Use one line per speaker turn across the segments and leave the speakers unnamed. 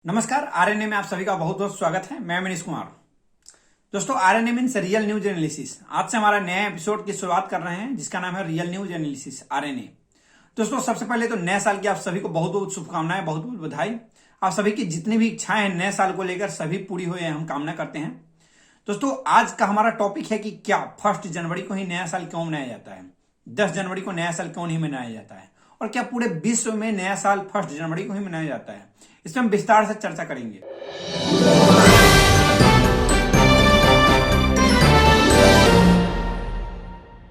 नमस्कार। आरएनए में आप सभी का बहुत बहुत स्वागत है। मैं मनीष कुमार। दोस्तों, RNA means real news analysis. आज से हमारा नया एपिसोड की शुरुआत कर रहे हैं जिसका नाम है रियल न्यूज एनालिसिस आरएनए। दोस्तों, सबसे पहले तो नए साल की आप सभी को बहुत बहुत शुभकामनाएं, बहुत बहुत बधाई। आप सभी की जितनी भी इच्छाएं हैं नए साल को लेकर सभी पूरी हुई है, हम कामना करते हैं। दोस्तों, आज का हमारा टॉपिक है कि क्या 1 जनवरी को ही नया साल क्यों मनाया जाता है, 10 जनवरी को नया साल क्यों नहीं मनाया जाता है, और क्या पूरे विश्व में नया साल 1 जनवरी को ही मनाया जाता है। इस पर हम विस्तार से चर्चा करेंगे।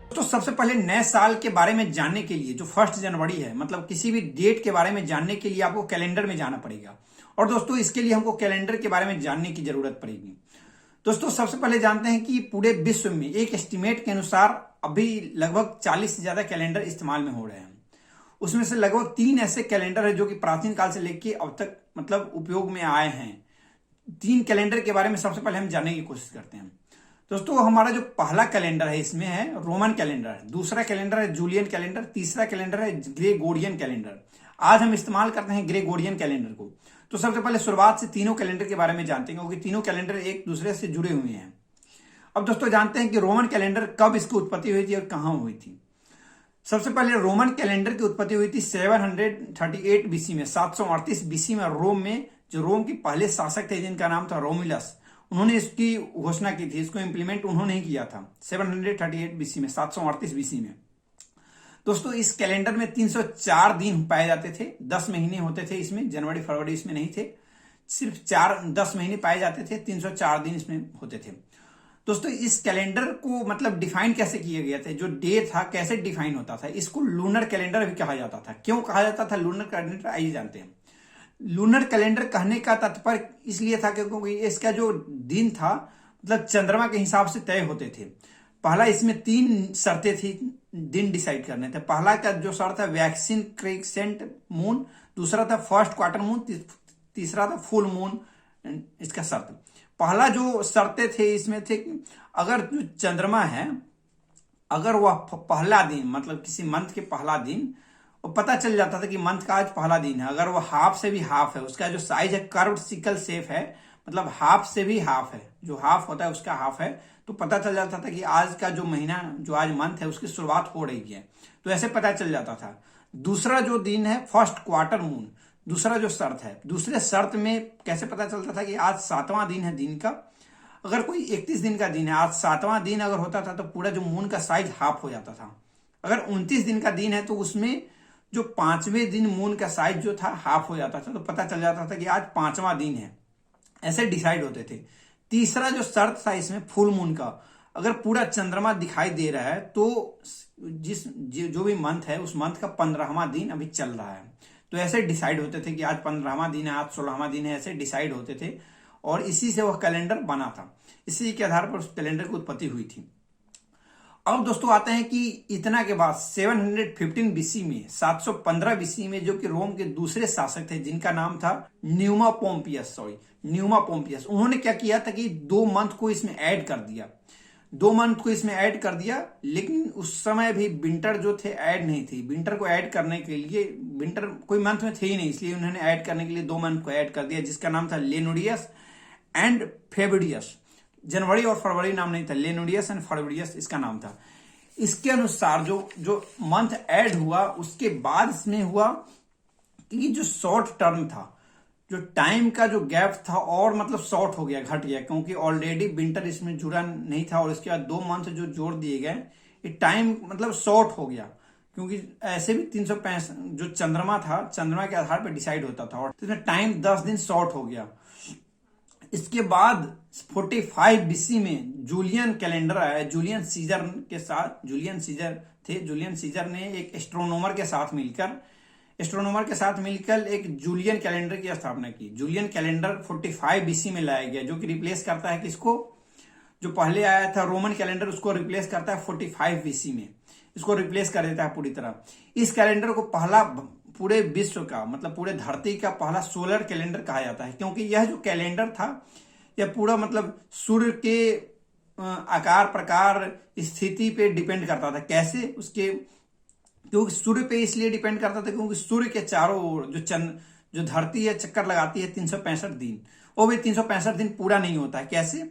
तो सबसे पहले नए साल के बारे में जानने के लिए जो 1 जनवरी है, मतलब किसी भी डेट के बारे में जानने के लिए आपको कैलेंडर में जाना पड़ेगा। और दोस्तों, इसके लिए हमको कैलेंडर के बारे में जानने की जरूरत पड़ेगी। दोस्तों, सबसे पहले जानते हैं कि पूरे विश्व में एक एस्टिमेट के अनुसार अभी लगभग 40 से ज्यादा कैलेंडर इस्तेमाल में हो रहे हैं। उसमें से लगभग 3 ऐसे कैलेंडर है जो कि प्राचीन काल से लेकर अब तक मतलब उपयोग में आए हैं। 3 कैलेंडर के बारे में सबसे पहले हम जानने की कोशिश करते हैं। दोस्तों, हमारा जो पहला कैलेंडर है इसमें है रोमन कैलेंडर, दूसरा कैलेंडर है जूलियन कैलेंडर, तीसरा कैलेंडर है ग्रेगोरियन कैलेंडर। आज हम इस्तेमाल करते हैं ग्रेगोरियन कैलेंडर को। तो सबसे पहले शुरुआत से तीनों कैलेंडर के बारे में जानते हैं, क्योंकि तीनों कैलेंडर एक दूसरे से जुड़े हुए हैं। अब दोस्तों, जानते हैं कि रोमन कैलेंडर कब इसकी उत्पत्ति हुई थी और कहां हुई थी। सबसे पहले रोमन कैलेंडर की उत्पत्ति हुई थी 738 बीसी में, 738 बीसी में रोम में। जो रोम के पहले शासक थे जिनका नाम था रोमुलस, उन्होंने इसकी घोषणा की थी। इसको इंप्लीमेंट उन्होंने ही किया था 738 बीसी में, 738 बीसी में। दोस्तों, इस कैलेंडर में 304 दिन पाए जाते थे। 10 महीने होते थे इसमें, जनवरी फरवरी इसमें नहीं थे। सिर्फ 10 महीने पाए जाते थे, 304 दिन इसमें होते थे। दोस्तों, इस कैलेंडर को मतलब डिफाइन कैसे किया गया था, जो डे था कैसे डिफाइन होता था। इसको लूनर कैलेंडर भी कहा जाता था। क्यों कहा जाता था लूनर कैलेंडर, आइए जानते हैं। लूनर कैलेंडर कहने का तात्पर्य इसलिए था क्योंकि इसका जो दिन था मतलब चंद्रमा के हिसाब से तय होते थे। पहला इसमें 3 शर्तें थी दिन डिसाइड करने थे। पहला का जो शर्त था वैक्सीन क्रेसेंट मून, दूसरा था फर्स्ट क्वार्टर मून, तीसरा था फुल मून। इसका शर्त पहला जो शर्तें थे इसमें थे कि अगर जो चंद्रमा है, अगर वह पहला दिन मतलब किसी मंथ के पहला दिन, वो पता चल जाता था कि मंथ का आज पहला दिन है। अगर वो हाफ से भी हाफ है, उसका जो साइज है कर्व सिकल शेप है, मतलब हाफ से भी हाफ है, जो हाफ होता है उसका हाफ है, तो पता चल जाता था कि आज का जो महीना, जो आज मंथ है, उसकी शुरुआत हो रही है। तो ऐसे पता चल जाता था। दूसरा जो दिन है फर्स्ट क्वार्टर मून, दूसरा जो शर्त है, दूसरे शर्त में कैसे पता चलता था कि आज 7वां दिन है दिन का। अगर कोई 31 दिन का दिन है, आज 7वां दिन अगर होता था तो पूरा जो मून का साइज हाफ हो जाता था। अगर 29 दिन का दिन है तो उसमें जो 5वें दिन मून का साइज जो था हाफ हो जाता था, तो पता चल जाता था कि आज 5वां दिन है। ऐसे डिसाइड होते थे। तीसरा जो शर्त था इसमें फुल मून का, अगर पूरा चंद्रमा दिखाई दे रहा है तो जो भी मंथ है उस मंथ का 15वां दिन अभी चल रहा है। तो ऐसे डिसाइड होते थे कि आज 15वां दिन है, आज 16वां दिन है, ऐसे डिसाइड होते थे। और इसी से वह कैलेंडर बना था। इसी के आधार पर उस कैलेंडर की उत्पत्ति हुई थी। अब दोस्तों आते हैं कि इतना के बाद 715 बीसी में, 715 बीसी में, जो कि रोम के दूसरे शासक थे जिनका नाम था न्यूमा पोम्पियस, उन्होंने क्या किया था कि 2 मंथ को इसमें ऐड कर दिया। 2 मंथ को इसमें ऐड कर दिया, लेकिन उस समय भी विंटर जो थे ऐड नहीं थी। विंटर को ऐड करने के लिए, विंटर कोई मंथ में थे ही नहीं, इसलिए उन्होंने ऐड करने के लिए 2 मंथ को ऐड कर दिया, जिसका नाम था लेनुडियस एंड फेब्रिडियस। जनवरी और फरवरी नाम नहीं था, लेनुडियस एंड फरवरियस इसका नाम था। इसके अनुसार जो मंथ ऐड हुआ, उसके बाद इसमें हुआ कि जो शॉर्ट टर्म था, जो टाइम का जो गैप था और मतलब शॉर्ट हो गया, घट गया, क्योंकि ऑलरेडी विंटर इसमें जुड़ा नहीं था। और इसके बाद 2 मंथ जो जोड़ दिए गए, ये टाइम मतलब शॉर्ट हो गया, क्योंकि ऐसे भी 365 जो चंद्रमा था, चंद्रमा के आधार पर डिसाइड होता था, और इसमें टाइम 10 दिन शॉर्ट हो गया। इसके बाद 45 बीसी में जूलियन कैलेंडर आया। जूलियन सीजर के साथ, जूलियन सीजर ने एक एस्ट्रोनोमर के साथ मिलकर एक जूलियन कैलेंडर की स्थापना की। जूलियन कैलेंडर 45 बीसी में लाया गया, जो कि रिप्लेस करता है किसको, जो पहले आया था रोमन कैलेंडर, उसको रिप्लेस करता है 45 बीसी में। इसको रिप्लेस कर देता है पूरी तरह। इस कैलेंडर को पहला पूरे विश्व का मतलब पूरे धरती का पहला सोलर कैलेंडर कहा जाता है, क्योंकि यह जो कैलेंडर था यह पूरा मतलब सूर्य के आकार प्रकार स्थिति पे डिपेंड करता था। कैसे उसके, क्योंकि सूर्य पे इसलिए डिपेंड करता था क्योंकि सूर्य के चारों ओर जो धरती है चक्कर लगाती है 365 दिन, वो भी 365 दिन पूरा नहीं होता है। कैसे?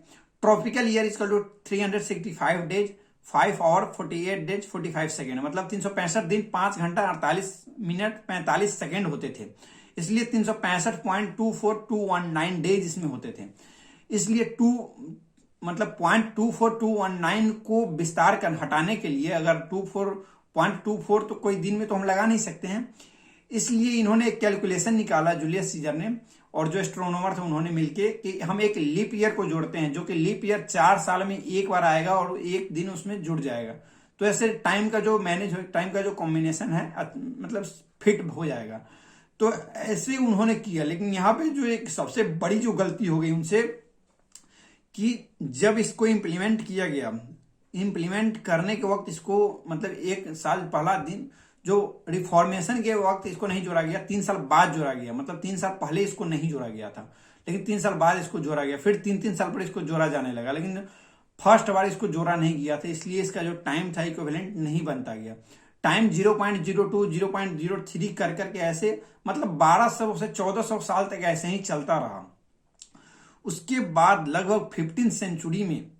Tropical year equal to 365 days 5 hour 48 days 45 second, मतलब 365 दिन 5 घंटा 48 मिनट 45 सेकेंड होते थे, इसलिए 365.24219 डेज इसमें होते थे। इसलिए मतलब 0.24219 को विस्तार कर हटाने के लिए, अगर 0.24 तो कोई दिन में तो हम लगा नहीं सकते हैं, इसलिए इन्होंने एक कैलकुलेशन निकाला जूलियस सीजर ने और जो एस्ट्रोनॉमर थे उन्होंने मिलके कि हम एक लीप ईयर को जोड़ते हैं, जो कि लीप ईयर 4 साल में एक बार आएगा और एक दिन उसमें जुड़ जाएगा, तो ऐसे टाइम का जो टाइम का जो कॉम्बिनेशन है मतलब फिट हो जाएगा। तो ऐसे उन्होंने किया। लेकिन यहाँ पे जो एक सबसे बड़ी जो गलती हो गई उनसे कि जब इसको इम्प्लीमेंट किया गया, इम्प्लीमेंट करने के वक्त इसको मतलब एक साल पहला दिन जो रिफॉर्मेशन के वक्त इसको नहीं जोड़ा गया, 3 साल बाद जोड़ा गया, मतलब 3 साल पहले इसको नहीं जोड़ा गया था, लेकिन 3 साल बाद इसको जोड़ा गया, फिर 3-3 साल पर इसको जोड़ा जाने लगा, लेकिन फर्स्ट बार इसको जोड़ा नहीं गया था, इसलिए इसका जो टाइम था इक्विवेलेंट नहीं बनता गया। टाइम 0.02 0.03 कर करके ऐसे मतलब 1200 से 1400 साल तक ऐसे ही चलता रहा। उसके बाद लगभग 15 सेंचुरी में,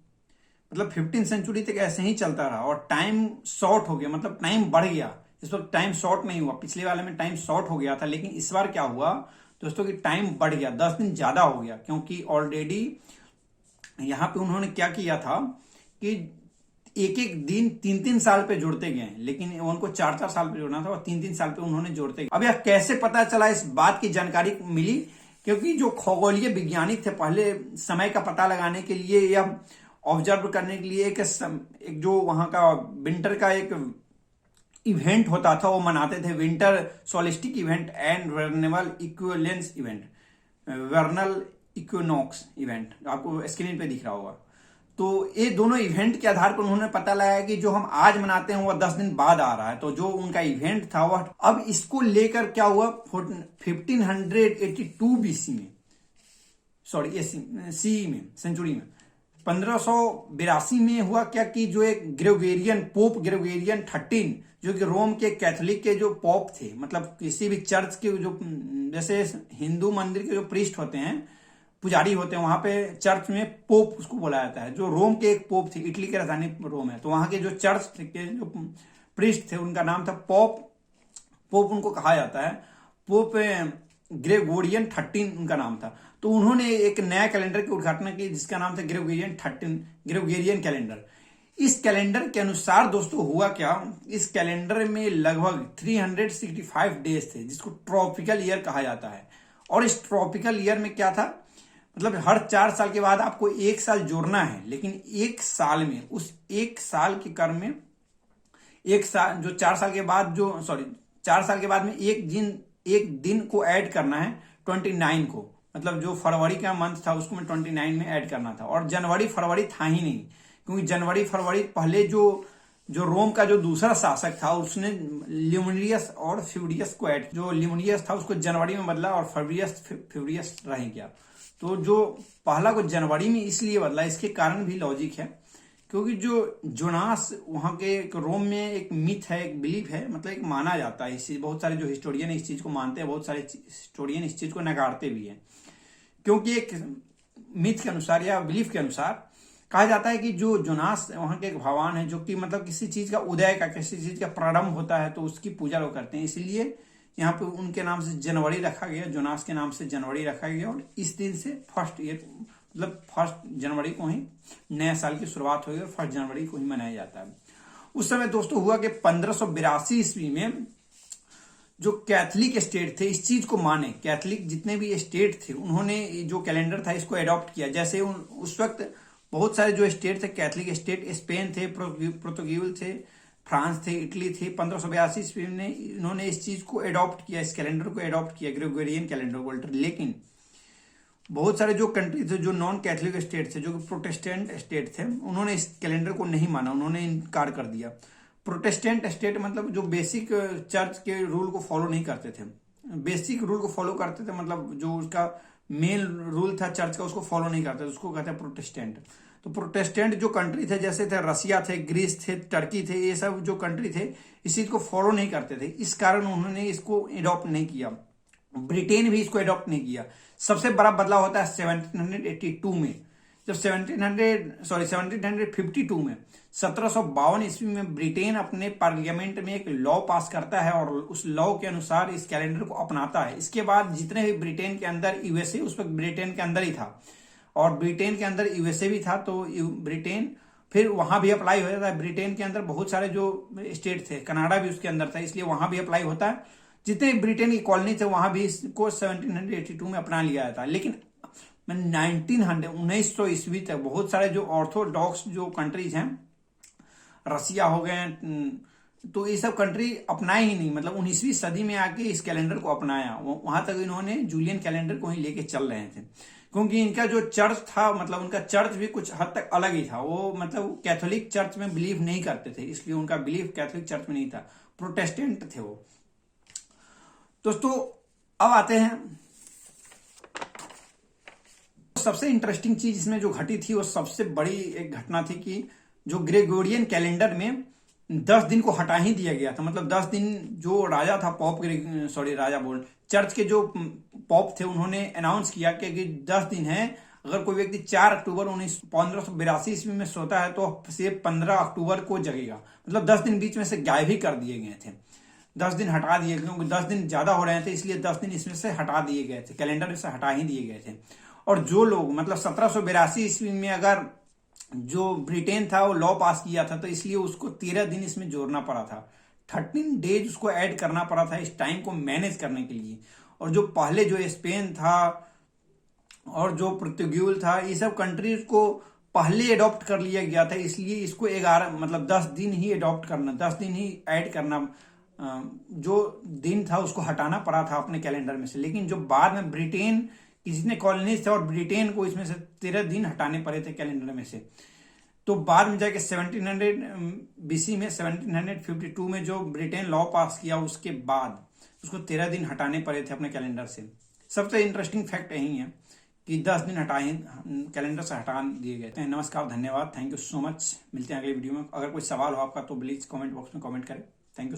मतलब 15 सेंचुरी तक ऐसे ही चलता रहा और टाइम शॉर्ट हो गया, मतलब टाइम बढ़ गया। इस वक्त टाइम शॉर्ट नहीं हुआ, पिछले वाले में टाइम शॉर्ट हो गया था, लेकिन इस बार क्या हुआ दोस्तों कि टाइम बढ़ गया, 10 दिन ज्यादा हो गया, क्योंकि ऑलरेडी यहां पे उन्होंने क्या किया था कि एक एक दिन 3-3 साल पे जोड़ते गए, लेकिन उनको 4-4 साल पे जोड़ना था और 3-3 साल पे उन्होंने जोड़ते गए। अब यह कैसे पता चला, इस बात की जानकारी मिली क्योंकि जो खगोलीय वैज्ञानिक थे पहले समय का पता लगाने के लिए या ऑब्जर्व करने के लिए एक जो वहां का विंटर का एक इवेंट होता था वो मनाते थे, winter solstice event and vernal equivalence event, vernal equinox event, आपको स्क्रीन पे दिख रहा होगा। तो ये दोनों इवेंट के आधार पर उन्होंने पता लगाया कि जो हम आज मनाते हैं वह 10 दिन बाद आ रहा है, तो जो उनका इवेंट था वह अब इसको लेकर क्या हुआ 1582 बीसी में, सॉरी सी में सेंचुरी में 1582 में हुआ क्या कि जो एक ग्रेगोरियन पोप ग्रेगोरियन 13 जो कि रोम के कैथोलिक के जो पोप थे, मतलब किसी भी चर्च के जो जैसे हिंदू मंदिर के जो प्रीस्ट होते हैं, पुजारी होते हैं, वहां पे चर्च में पोप उसको बोला जाता है। जो रोम के एक पोप थे, इटली के राजधानी रोम है, तो वहां के जो चर्च के जो प्रीस्ट थे उनका नाम था पोप उनको कहा जाता है, पोप ग्रेगोरियन 13 उनका नाम था। तो उन्होंने एक नया कैलेंडर की उद्घाटना की जिसका नाम था ग्रेगोरियन 13 ग्रेगोरियन कैलेंडर। इस कैलेंडर के अनुसार दोस्तों हुआ क्या, इस कैलेंडर में लगभग 365 डेज थे जिसको ट्रॉपिकल ईयर कहा जाता है। और इस ट्रॉपिकल ईयर में क्या था, मतलब हर 4 साल के बाद आपको 1 साल जोड़ना है, लेकिन 1 साल में उस 1 साल के क्रम में 1 साल जो 4 साल के बाद 4 साल के बाद में एक दिन को ऐड करना है 29 को, मतलब जो फरवरी का मंथ था उसको मैं 29 में ऐड करना था। और जनवरी फरवरी था ही नहीं, क्योंकि जनवरी फरवरी पहले जो रोम का जो दूसरा शासक था उसने ल्यूमिनियस और फ्यूरियस को ऐड, जो ल्यूमिनियस था उसको जनवरी में बदला और फ्यूरियस रह गया। तो जो पहला को जनवरी में इसलिए बदला, इसके कारण भी लॉजिक है, क्योंकि जो जोनास वहां के रोम में एक मिथ है, एक बिलीफ है, मतलब एक माना जाता है, इसी बहुत सारे जो हिस्टोरियन इस चीज को मानते हैं, बहुत सारे हिस्टोरियन इस चीज को नकारते भी हैं, क्योंकि एक मिथ के अनुसार या बिलीफ के अनुसार कहा जाता है कि जो जोनास वहां के एक भगवान है, जो कि मतलब किसी चीज का उदय का, किसी चीज का प्रारंभ होता है तो उसकी पूजा लोग करते हैं, इसलिए यहाँ पे उनके नाम से जनवरी रखा गया, जोनास के नाम से जनवरी रखा गया। और इस दिन से मतलब 1 जनवरी को ही नया साल की शुरुआत हुई और 1 जनवरी को ही मनाया जाता है। उस समय दोस्तों हुआ कि 1582 ईस्वी में जो कैथलिक स्टेट थे इस चीज को माने, कैथलिक जितने भी स्टेट थे उन्होंने जो कैलेंडर था इसको अडॉप्ट किया। जैसे उस वक्त बहुत सारे जो स्टेट थे कैथलिक स्टेट, स्पेन थे, पुर्तगाल थे, फ्रांस थे, इटली थे। 1582 ईस्वी में इन्होंने इस चीज को अडॉप्ट किया, इस कैलेंडर को अडॉप्ट किया, ग्रेगोरियन कैलेंडर को। लेकिन बहुत सारे जो कंट्री थे, जो नॉन कैथलिक स्टेट थे, जो कि प्रोटेस्टेंट स्टेट थे, उन्होंने इस कैलेंडर को नहीं माना, उन्होंने इनकार कर दिया। प्रोटेस्टेंट स्टेट मतलब जो बेसिक चर्च के रूल को फॉलो नहीं करते थे, बेसिक रूल को फॉलो करते थे, मतलब जो उसका मेन रूल था चर्च का उसको फॉलो नहीं करते, उसको कहते हैं प्रोटेस्टेंट। तो प्रोटेस्टेंट जो कंट्री थे, जैसे थे रसिया थे, ग्रीस थे, टर्की थे, ये सब जो कंट्री थे इस चीज को फॉलो नहीं करते थे, इस कारण उन्होंने इसको एडॉप्ट नहीं किया। ब्रिटेन भी इसको अडॉप्ट नहीं किया। सबसे बड़ा बदलाव होता है 1782 में, जब 1752 में 1752 ईस्वी में ब्रिटेन अपने पार्लियामेंट में एक लॉ पास करता है और उस लॉ के अनुसार इस कैलेंडर को अपनाता है। इसके बाद जितने भी ब्रिटेन के अंदर, यूएसए उस वक्त ब्रिटेन के अंदर ही था और ब्रिटेन के अंदर यूएसए भी था, तो ब्रिटेन फिर वहां भी अप्लाई हो जाता है। ब्रिटेन के अंदर बहुत सारे जो स्टेट थे, कनाडा भी उसके अंदर था, इसलिए वहां भी अप्लाई होता है। जितने ब्रिटेन की कॉलोनी थे वहां भी इसको 1782 में अपना लिया जाता है। लेकिन 1900 ईस्वी तक बहुत सारे जो ऑर्थोडॉक्स जो कंट्रीज हैं, रसिया हो गए, तो ये सब कंट्री अपनाए ही नहीं, मतलब 19वीं सदी में आके इस कैलेंडर को अपनाया। वहां तक इन्होंने जूलियन कैलेंडर को ही लेके चल रहे थे, क्योंकि इनका जो चर्च था, मतलब उनका चर्च भी कुछ हद तक अलग ही था। वो मतलब कैथोलिक चर्च में बिलीव नहीं करते थे, इसलिए उनका बिलीव कैथोलिक चर्च में नहीं था, प्रोटेस्टेंट थे वो। दोस्तों अब आते हैं, सबसे इंटरेस्टिंग चीज इसमें जो घटी थी वो सबसे बड़ी एक घटना थी कि जो ग्रेगोरियन कैलेंडर में 10 दिन को हटा ही दिया गया था। मतलब 10 दिन जो राजा था, चर्च के जो पॉप थे, उन्होंने अनाउंस किया कि 10 दिन है। अगर कोई व्यक्ति 4 अक्टूबर 1582 ईस्वी में सोता है तो सिर्फ 15 अक्टूबर को जगेगा। मतलब 10 दिन बीच में से गायब ही कर दिए गए थे, 10 दिन हटा दिए गए, क्योंकि 10 दिन ज्यादा हो रहे थे, इसलिए 10 दिन इसमें से हटा दिए गए थे, कैलेंडर से हटा ही दिए गए थे। और जो लोग मतलब 1782 ईस्वी में अगर जो ब्रिटेन था वो लॉ पास किया था, तो इसलिए उसको 13 दिन इसमें जोड़ना पड़ा था, 13 डेज उसको ऐड करना पड़ा था इस टाइम को मैनेज करने के लिए। और जो पहले जो स्पेन था और जो पुर्तगाल था, ये सब कंट्रीज को पहले अडॉप्ट कर लिया गया था, इसलिए इसको 11 मतलब 10 दिन ही अडॉप्ट करना, 10 दिन ही ऐड करना, जो दिन था उसको हटाना पड़ा था अपने कैलेंडर में से। लेकिन जो बाद में ब्रिटेन की जितने कॉलोनीज थे और ब्रिटेन को इसमें से 13 दिन हटाने पड़े थे कैलेंडर में से, तो बाद में जाके 1700 बीसी में 1752 में जो ब्रिटेन लॉ पास किया, उसके बाद उसको 13 दिन हटाने पड़े थे अपने कैलेंडर से। सबसे इंटरेस्टिंग फैक्ट यही है कि 10 दिन कैलेंडर से हटा दिए गए थे। नमस्कार, धन्यवाद, थैंक यू सो मच। मिलते हैं अगले वीडियो में। अगर कोई सवाल हो आपका तो प्लीज कमेंट बॉक्स में कमेंट करें।